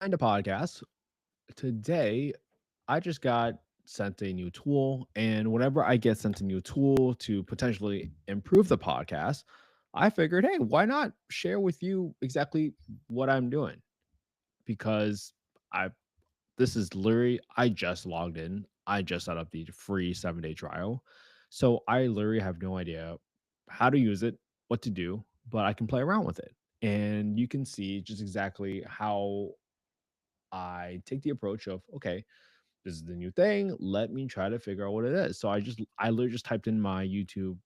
Find a podcast. Today, I just got sent a new tool, and whenever I get sent a new tool to potentially improve the podcast, I figured, hey, why not share with you exactly what I'm doing? Because I this is literally I just logged in. I just set up the free 7-day trial. So I literally have no idea how to use it, what to do, but I can play around with it. And you can see just exactly how I take the approach of, okay, this is the new thing. Let me try to figure out what it is. So I literally just typed in my YouTube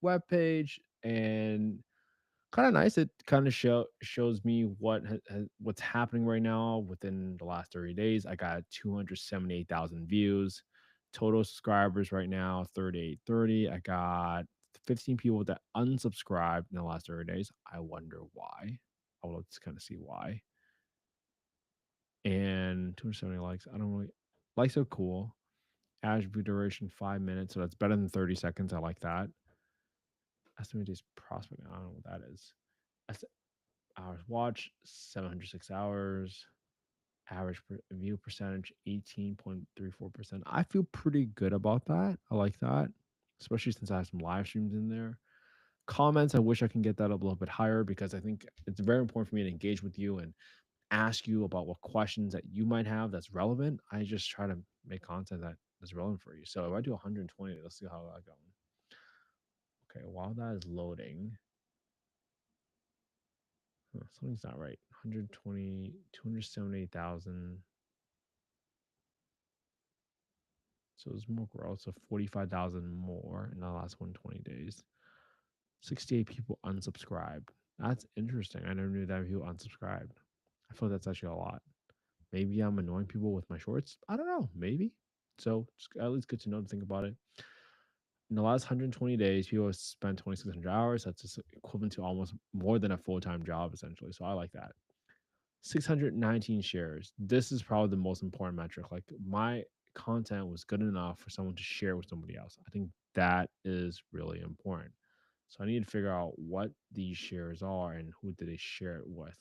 webpage and kind of nice. It kind of shows me what's happening right now within the last 30 days. I got 278,000 views, total subscribers right now 3830. I got 15 people that unsubscribed in the last 30 days. I wonder why. I will just kind of see why. And 270 likes. I don't really likes are cool. Average view duration 5 minutes, so that's better than 30 seconds. I like that. Estimated prospect. I don't know what that is. Est- Hours watch 706 hours. Average view percentage 18.34%. I feel pretty good about that. I like that, especially since I have some live streams in there. Comments, I wish I can get that up a little bit higher because I think it's very important for me to engage with you and ask you about what questions that you might have that's relevant. I just try to make content that is relevant for you. So if I do 120, let's see how that going. Okay, while that is loading, something's not right. 120, 278,000. So it's more growth. So 45,000 more in the last 120 days. 68 people unsubscribed. That's interesting. I never knew that people unsubscribed. I feel that's actually a lot. Maybe I'm annoying people with my shorts. I don't know. Maybe. So it's at least good to know to think about it. In the last 120 days, people have spent 2,600 hours. That's just equivalent to almost more than a full time job, essentially. So I like that. 619 shares. This is probably the most important metric. Like my content was good enough for someone to share with somebody else. I think that is really important. So I need to figure out what these shares are and who did they share it with.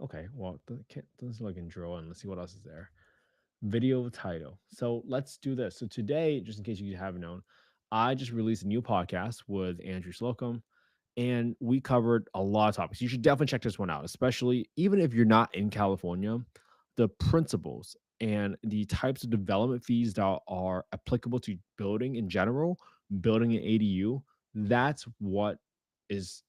Okay, well, doesn't look like in drill and let's see what else is there. Video title. So let's do this. So today, just in case you haven't known, I just released a new podcast with Andrew Slocum, and we covered a lot of topics. You should definitely check this one out, especially even if you're not in California. The principles and the types of development fees that are applicable to building in general, building an ADU. That's what is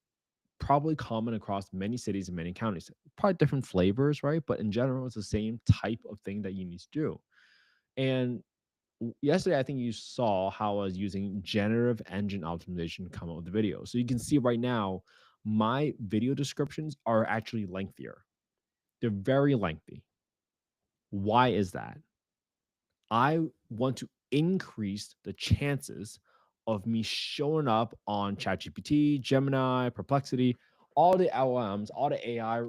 probably common across many cities and many counties. Probably different flavors, right? But in general, it's the same type of thing that you need to do. And yesterday, I think you saw how I was using generative engine optimization to come up with the video. So you can see right now, my video descriptions are actually lengthier. They're very lengthy. Why is that? I want to increase the chances of me showing up on ChatGPT, Gemini, Perplexity, all the LLMs, all the AI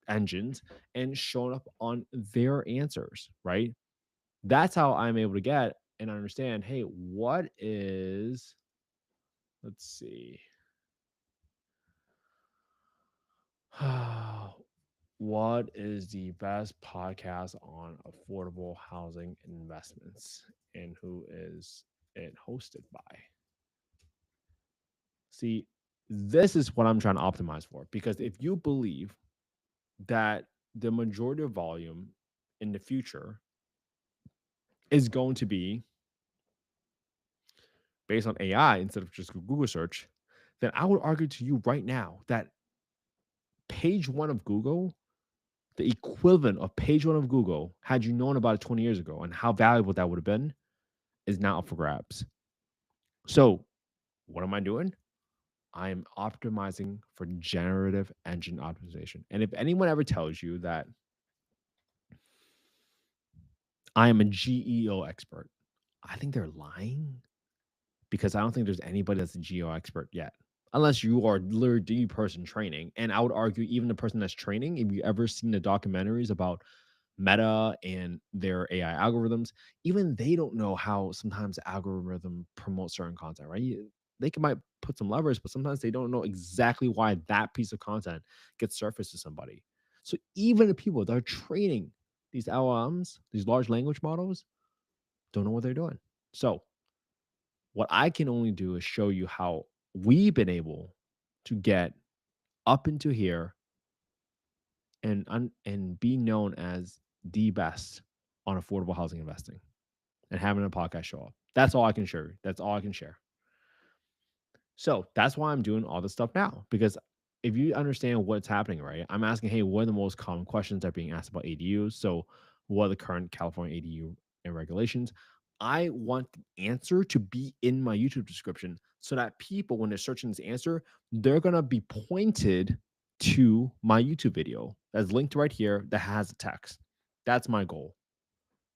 engines, and showing up on their answers, right? That's how I'm able to get and understand, hey, let's see, what is the best podcast on affordable housing investments and who is it hosted by? See, this is what I'm trying to optimize for because if you believe that the majority of volume in the future is going to be based on AI instead of just Google search, then I would argue to you right now that page one of Google, the equivalent of page one of Google, had you known about it 20 years ago and how valuable that would have been, is now up for grabs. So, what am I doing? I am optimizing for generative engine optimization. And if anyone ever tells you that I am a GEO expert, I think they're lying because I don't think there's anybody that's a GEO expert yet. Unless you are literally the person training. And I would argue, even the person that's training, if you ever seen the documentaries about Meta and their AI algorithms, even they don't know how sometimes the algorithm promotes certain content, right? they can might put some levers, but sometimes they don't know exactly why that piece of content gets surfaced to somebody. So even the people that are training these LLMs, these large language models, don't know what they're doing. So what I can only do is show you how we've been able to get up into here and be known as the best on affordable housing investing and having a podcast show up. That's all I can share. That's all I can share. So that's why I'm doing all this stuff now. Because if you understand what's happening, right? I'm asking, hey, what are the most common questions that are being asked about ADUs? So, what are the current California ADU and regulations? I want the answer to be in my YouTube description so that people, when they're searching this answer, they're gonna be pointed to my YouTube video that's linked right here that has a text. That's my goal.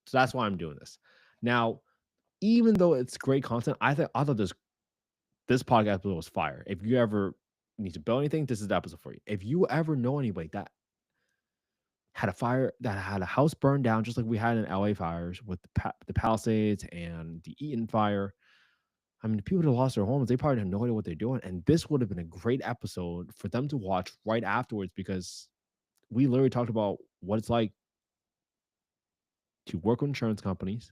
So that's why I'm doing this. Now, even though it's great content, I thought this podcast episode was fire. If you ever need to build anything, this is the episode for you. If you ever know anybody that had a fire, that had a house burned down, just like we had in LA fires with the Palisades and the Eaton fire. I mean, the people that lost their homes, they probably have no idea what they're doing. And this would have been a great episode for them to watch right afterwards because we literally talked about what it's like to work with insurance companies,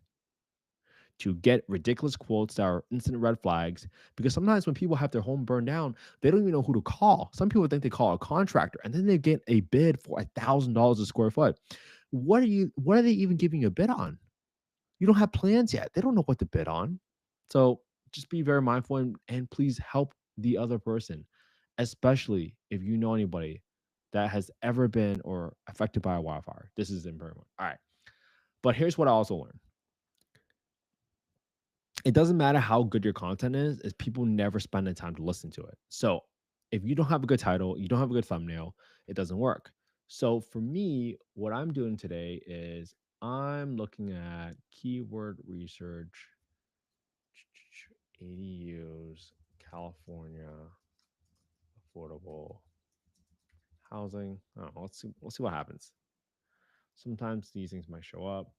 to get ridiculous quotes that are instant red flags. Because sometimes when people have their home burned down, they don't even know who to call. Some people think they call a contractor and then they get a bid for $1,000 a square foot. What are they even giving you a bid on? You don't have plans yet. They don't know what to bid on. So just be very mindful and please help the other person, especially if you know anybody that has ever been or affected by a wildfire. This is important. All right. But here's what I also learned. It doesn't matter how good your content is people never spend the time to listen to it. So if you don't have a good title, you don't have a good thumbnail, it doesn't work. So for me, what I'm doing today is I'm looking at keyword research, ADUs, California, affordable housing. I don't know, let's see what happens. Sometimes these things might show up.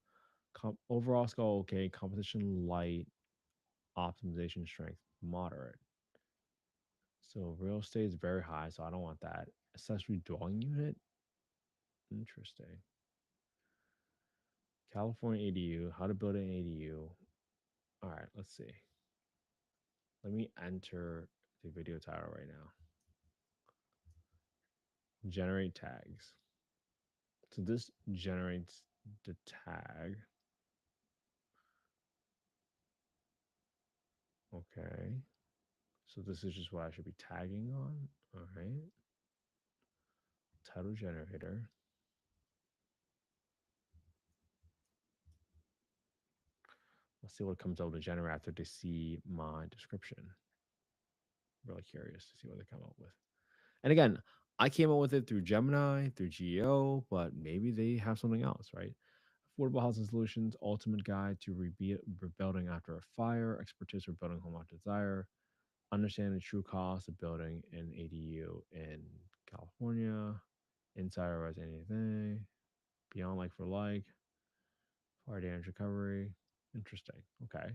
Overall score okay, competition light, optimization strength moderate. So real estate is very high, so I don't want that. Accessory dwelling unit, interesting. California ADU, how to build an ADU. All right, let's see. Let me enter the video title right now. Generate tags. So this generates the tag. Okay. So this is just what I should be tagging on. All right. Title generator. Let's see what comes out of the generator after they see my description. Really curious to see what they come up with. And again, I came up with it through Gemini, through Geo, but maybe they have something else, right? Affordable Housing Solutions, Ultimate Guide to Rebuilding After a Fire, Expertise for Building Home of Desire, Understand the True Cost of Building an ADU in California, Insider Res Anything, Beyond Like for Like, Fire Damage Recovery. Interesting. Okay.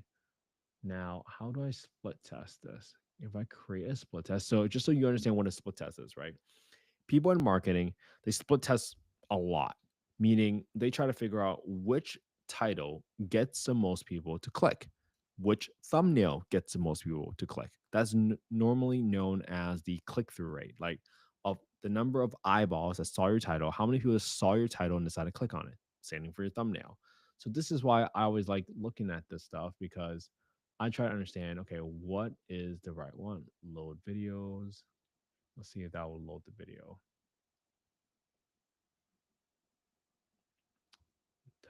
Now, how do I split test this? If I create a split test, so just so you understand what a split test is, right? People in marketing, they split test a lot, meaning they try to figure out which title gets the most people to click, which thumbnail gets the most people to click. That's normally known as the click through rate, like of the number of eyeballs that saw your title, how many people saw your title and decided to click on it, standing for your thumbnail. So this is why I always like looking at this stuff because I try to understand, okay, what is the right one? Load videos. Let's see if that will load the video.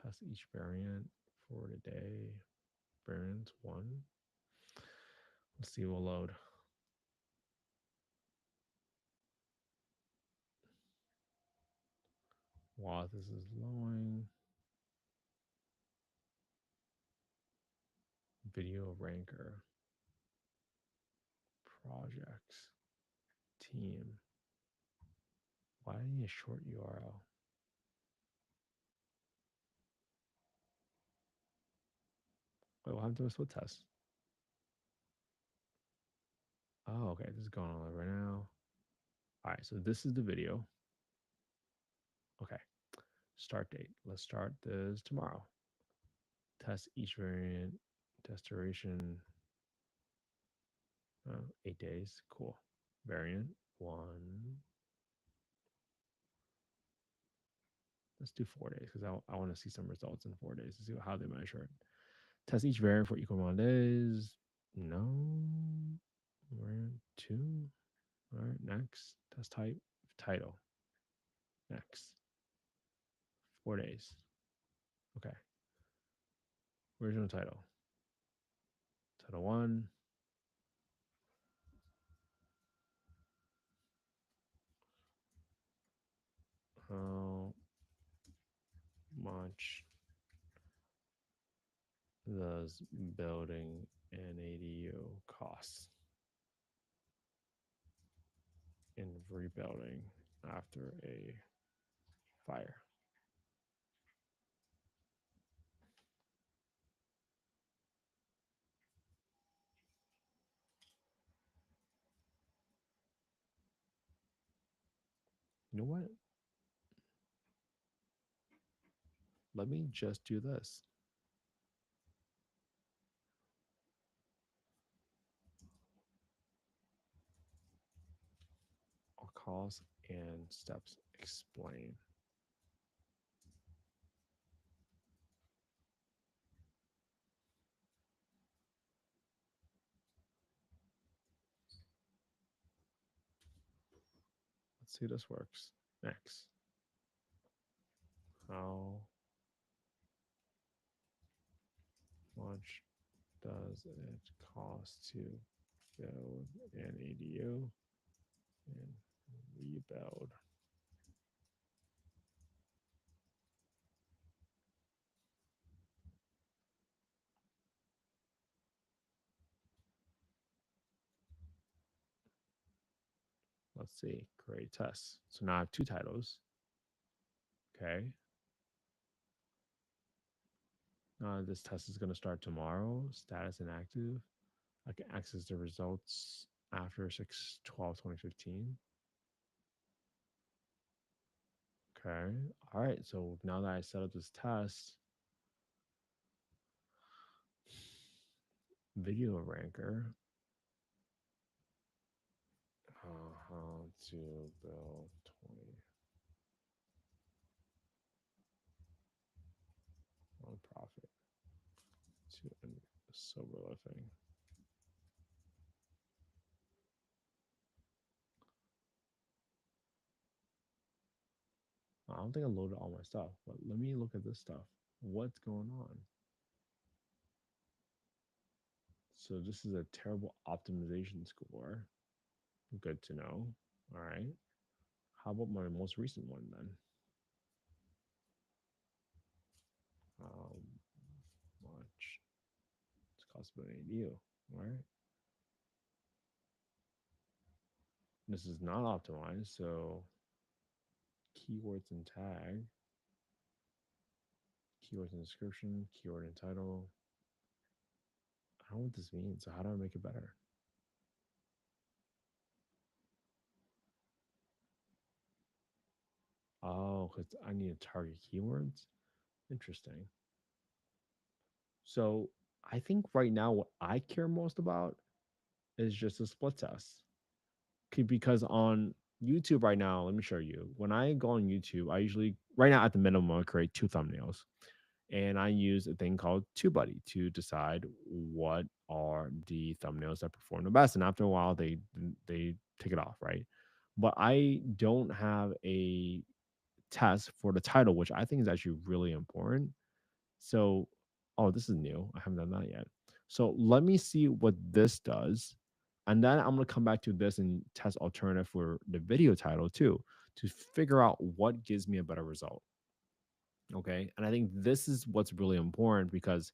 Test each variant for today. Variant one. Let's see what will load. While this is loading, video ranker, projects, team. Why do I need a short URL? Wait, what happened to a split test? Oh, okay. This is going on right now. All right. So this is the video. Okay. Start date. Let's start this tomorrow. Test each variant. Test duration. 8 days. Cool. Variant one. Let's do 4 days because I want to see some results in 4 days to see how they measure it. Test each variant for equal amount of days. No. Variant two. All right. Next. Test type. Title. Next. 4 days. Okay. Original title. Title one. How much does building an ADU cost in rebuilding after a fire? You know what? Let me just do this. All costs and steps explain. Let's see if this works. Next. How much does it cost to build an ADU and rebuild? Let's see. Create tests. So now I have two titles. Okay. This test is going to start tomorrow. Status inactive. I can access the results after 6/12/2015. Okay. All right. So now that I set up this test, video ranker, how to build 20 nonprofit to a sober living. I don't think I loaded all my stuff, but let me look at this stuff. What's going on? So this is a terrible optimization score. Good to know. All right. How about my most recent one then? Um, much it's cost of an ADU. All right. This is not optimized, so keywords and tag, keywords and description, keyword and title. I don't know what this means. So how do I make it better? Oh, because I need to target keywords. Interesting. So I think right now what I care most about is just a split test. Because on YouTube right now, let me show you. When I go on YouTube, I usually right now at the minimum I create two thumbnails, and I use a thing called TubeBuddy to decide what are the thumbnails that perform the best. And after a while, they take it off, right? But I don't have a test for the title, which I think is actually really important. So, oh, this is new. I haven't done that yet. So let me see what this does. And then I'm going to come back to this and test alternative for the video title too, to figure out what gives me a better result. Okay. And I think this is what's really important because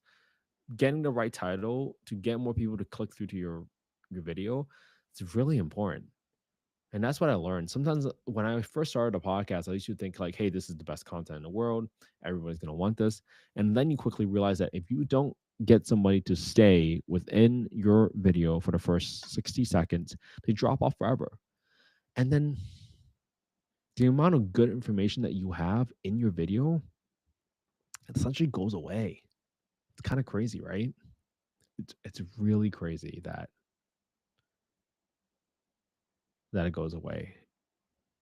getting the right title to get more people to click through to your video, it's really important. And that's what I learned. Sometimes when I first started a podcast, I used to think like, hey, this is the best content in the world. Everybody's going to want this. And then you quickly realize that if you don't get somebody to stay within your video for the first 60 seconds, they drop off forever. And then the amount of good information that you have in your video essentially goes away. It's kind of crazy, right? It's really crazy that it goes away.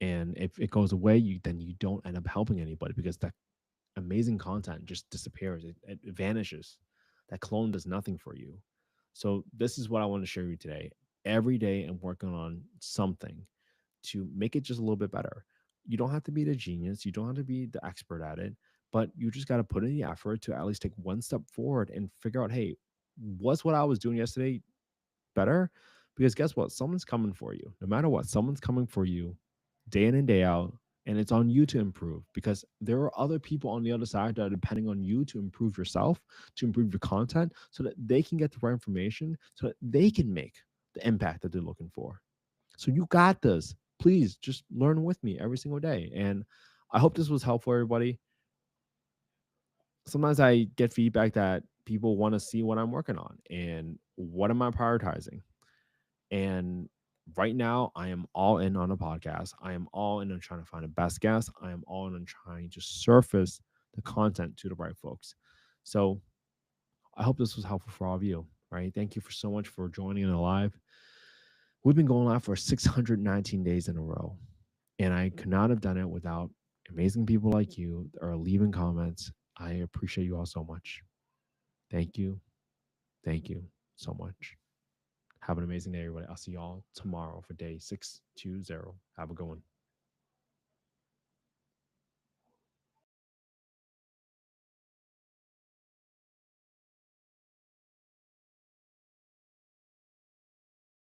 And if it goes away, then you don't end up helping anybody because that amazing content just disappears. It vanishes. That clone does nothing for you. So this is what I want to share with you today. Every day I'm working on something to make it just a little bit better. You don't have to be the genius, you don't have to be the expert at it, but you just got to put in the effort to at least take one step forward and figure out, hey, was what I was doing yesterday better? Because guess what? Someone's coming for you. No matter what, someone's coming for you day in and day out. And it's on you to improve because there are other people on the other side that are depending on you to improve yourself, to improve your content so that they can get the right information, so that they can make the impact that they're looking for. So you got this. Please just learn with me every single day. And I hope this was helpful, everybody. Sometimes I get feedback that people want to see what I'm working on and what am I prioritizing. And right now, I am all in on a podcast. I am all in on trying to find the best guest. I am all in on trying to surface the content to the right folks. So I hope this was helpful for all of you. Right. Thank you for so much for joining in live. We've been going live for 619 days in a row. And I could not have done it without amazing people like you that are leaving comments. I appreciate you all so much. Thank you. Thank you so much. Have an amazing day, everybody. I'll see y'all tomorrow for day 620. Have a good one.